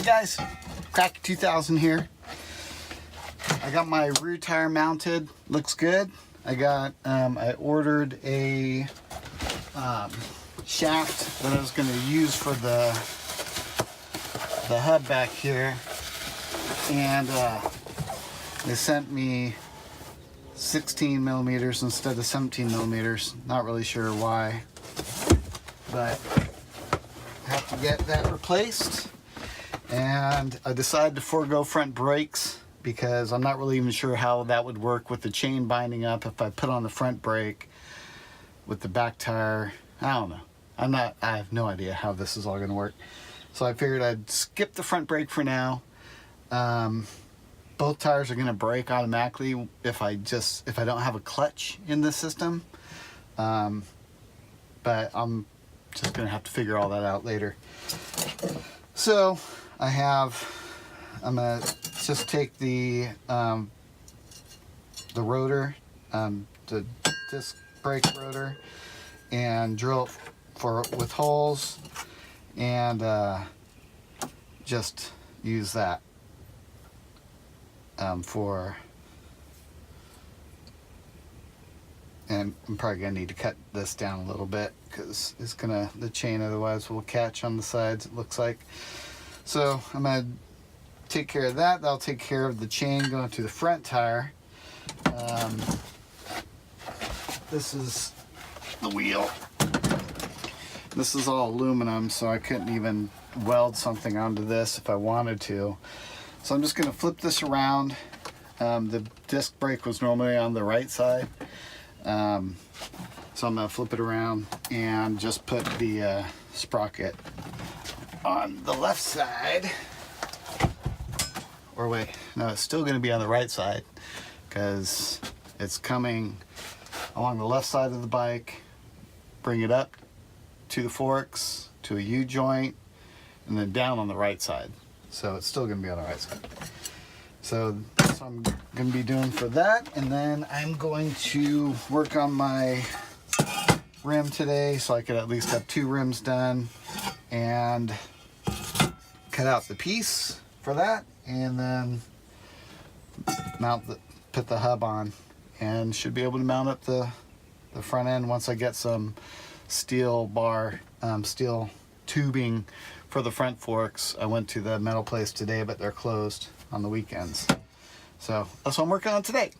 Hey guys, Crack 2000 here. I got my rear tire mounted, looks good. I ordered a shaft that I was going to use for the hub back here, and they sent me 16 millimeters instead of 17 millimeters. Not really sure why, but I have to get that replaced. And I decided to forego front brakes because I'm not really even sure how that would work with the chain binding up if I put on the front brake with the back tire. I don't know. I have no idea how this is all going to work. So I figured I'd skip the front brake for now. Both tires are going to brake automatically if I don't have a clutch in the system. But I'm just going to have to figure all that out later. So I'm going to just take the rotor, the disc brake rotor, and drill it with holes, and just use that and I'm probably gonna need to cut this down a little bit because the chain otherwise will catch on the sides, it looks like. So I'm gonna take care of that. That'll take care of the chain going to the front tire. This is the wheel. This is all aluminum, so I couldn't even weld something onto this if I wanted to. So I'm just gonna flip this around. The disc brake was normally on the right side. So I'm gonna flip it around and just put the sprocket on the left side. Or wait, no, it's still gonna be on the right side because it's coming along the left side of the bike, bring it up to the forks, to a U-joint, and then down on the right side. So it's still gonna be on the right side. So that's what I'm gonna be doing for that. And then I'm going to work on my rim today so I could at least have 2 rims done, and cut out the piece for that, and then put the hub on, and should be able to mount up the front end once I get some steel tubing for the front forks. I went to the metal place today, but they're closed on the weekends. So that's what I'm working on today.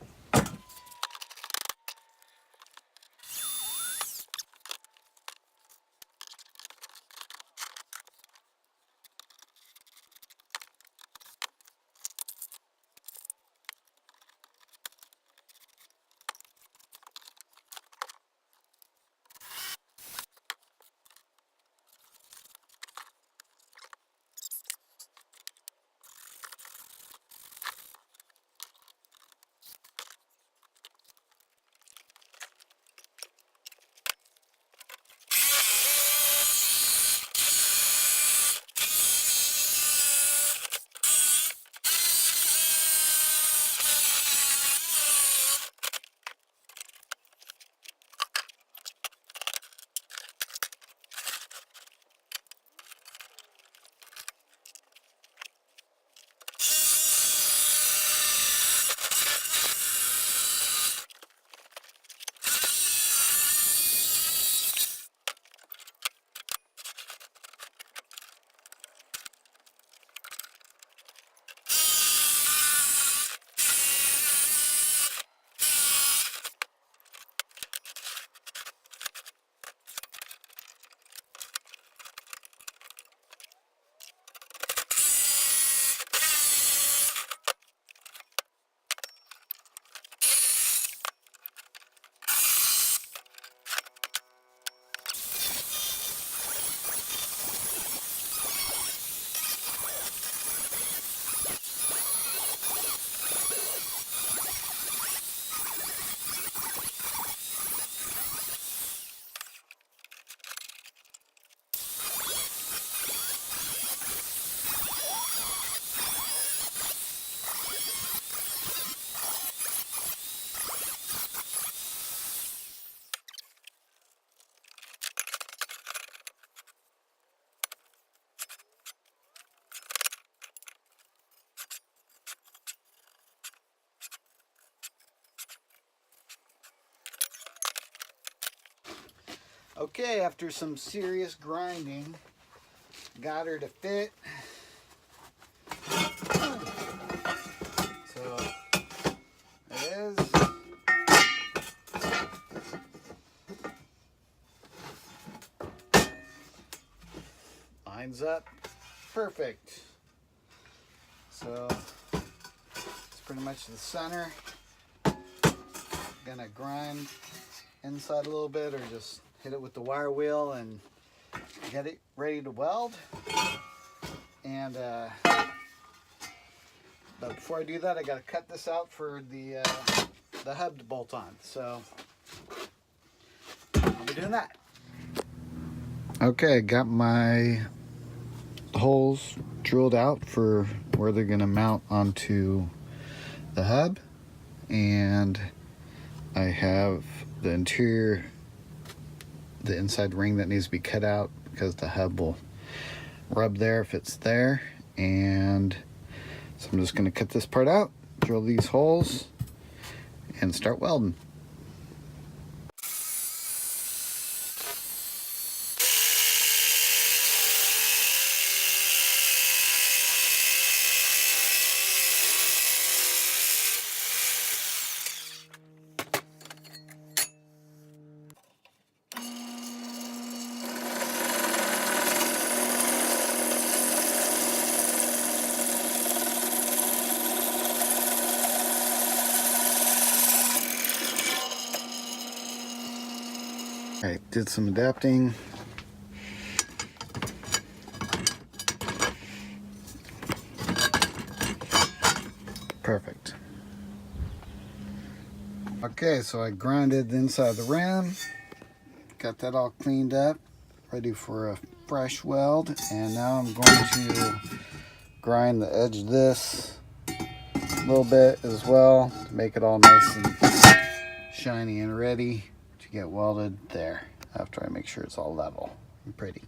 Okay, after some serious grinding, got her to fit. So it is. Lines up perfect. So it's pretty much the center. Gonna grind inside a little bit, or just hit it with the wire wheel and get it ready to weld. And but before I do that, I gotta cut this out for the hub to bolt on. So I'll be doing that. Okay, got my holes drilled out for where they're gonna mount onto the hub, and I have the interior, the inside ring that needs to be cut out because the hub will rub there if it's there. And so I'm just going to cut this part out, drill these holes, and start welding. Alright, did some adapting. Perfect. Okay, so I grinded the inside of the rim, got that all cleaned up, ready for a fresh weld, and now I'm going to grind the edge of this a little bit as well to make it all nice and shiny and ready to get welded there after I make sure it's all level and pretty.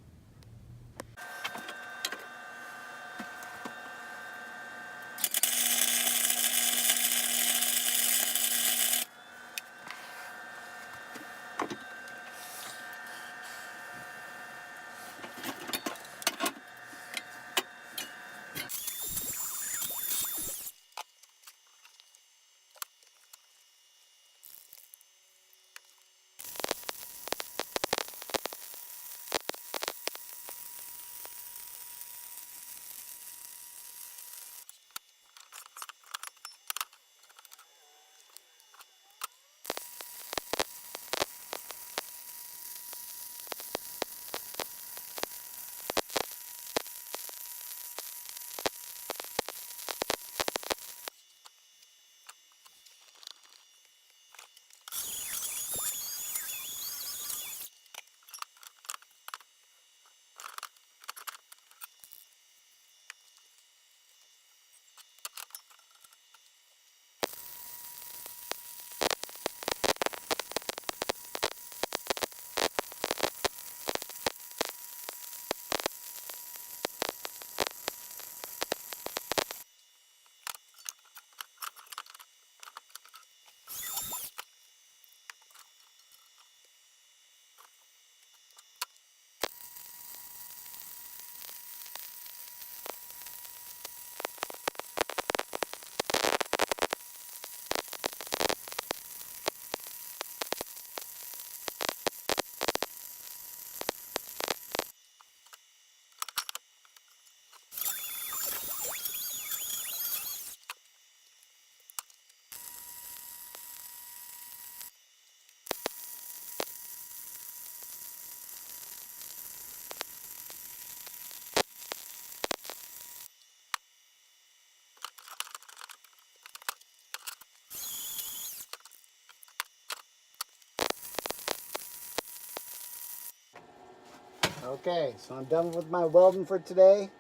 Okay, so I'm done with my welding for today.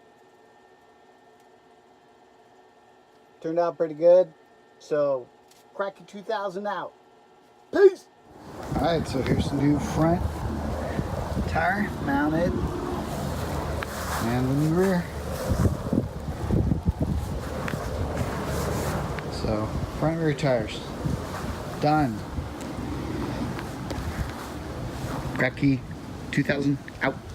Turned out pretty good. So, Cracky 2000 out. Peace! Alright, so here's the new front tire mounted. And the new rear. So, front and rear tires. Done. Cracky 2000 out.